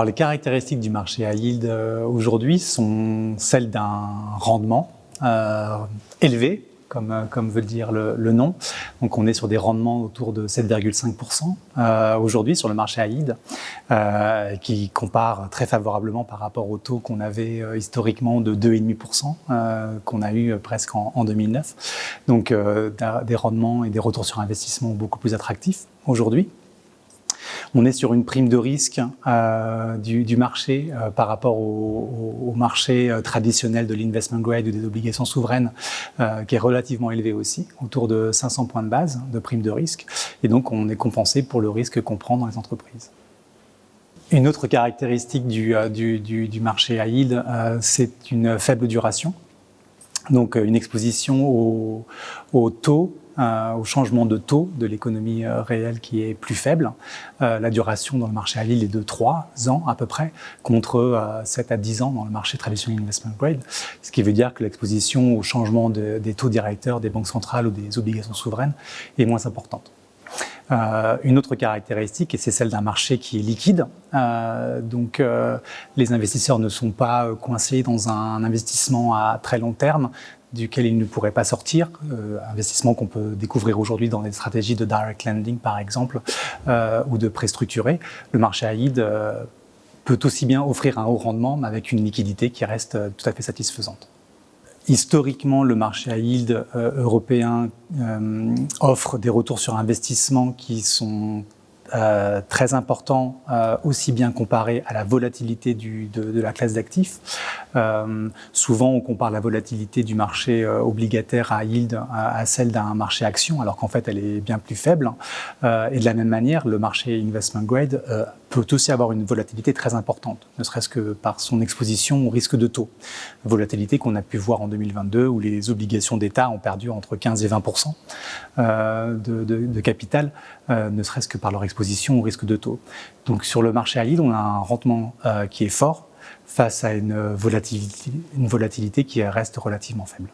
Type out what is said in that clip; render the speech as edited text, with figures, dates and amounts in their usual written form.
Alors les caractéristiques du marché high yield aujourd'hui sont celles d'un rendement élevé, comme veut le dire le nom. Donc on est sur des rendements autour de 7,5% aujourd'hui sur le marché high yield, qui compare très favorablement par rapport au taux qu'on avait historiquement de 2,5% qu'on a eu presque en 2009. Donc des rendements et des retours sur investissement beaucoup plus attractifs aujourd'hui. On est sur une prime de risque du marché par rapport au marché traditionnel de l'investment grade ou des obligations souveraines qui est relativement élevé aussi, autour de 500 points de base de prime de risque. Et donc, on est compensé pour le risque qu'on prend dans les entreprises. Une autre caractéristique du marché high yield, c'est une faible duration. Donc, une exposition au taux, au changement de taux de l'économie réelle qui est plus faible. La duration dans le marché high yield est de 3 ans à peu près, contre 7 à 10 ans dans le marché traditionnel investment grade, ce qui veut dire que l'exposition au changement des taux directeurs des banques centrales ou des obligations souveraines est moins importante. Une autre caractéristique, et c'est celle d'un marché qui est liquide, donc les investisseurs ne sont pas coincés dans un investissement à très long terme duquel ils ne pourraient pas sortir, investissement qu'on peut découvrir aujourd'hui dans des stratégies de direct lending par exemple, ou de prêts structurés. Le marché high yield peut aussi bien offrir un haut rendement, mais avec une liquidité qui reste tout à fait satisfaisante. Historiquement, le marché high yield européen offre des retours sur investissement qui sont très importants, aussi bien comparés à la volatilité de la classe d'actifs. Souvent, on compare la volatilité du marché obligataire à yield à celle d'un marché action, alors qu'en fait, elle est bien plus faible. Et de la même manière, le marché investment grade peut aussi avoir une volatilité très importante, ne serait-ce que par son exposition au risque de taux. Volatilité qu'on a pu voir en 2022, où les obligations d'État ont perdu entre 15 et 20% de capital, ne serait-ce que par leur exposition au risque de taux. Donc sur le marché high yield, on a un rendement qui est fort face à une volatilité qui reste relativement faible.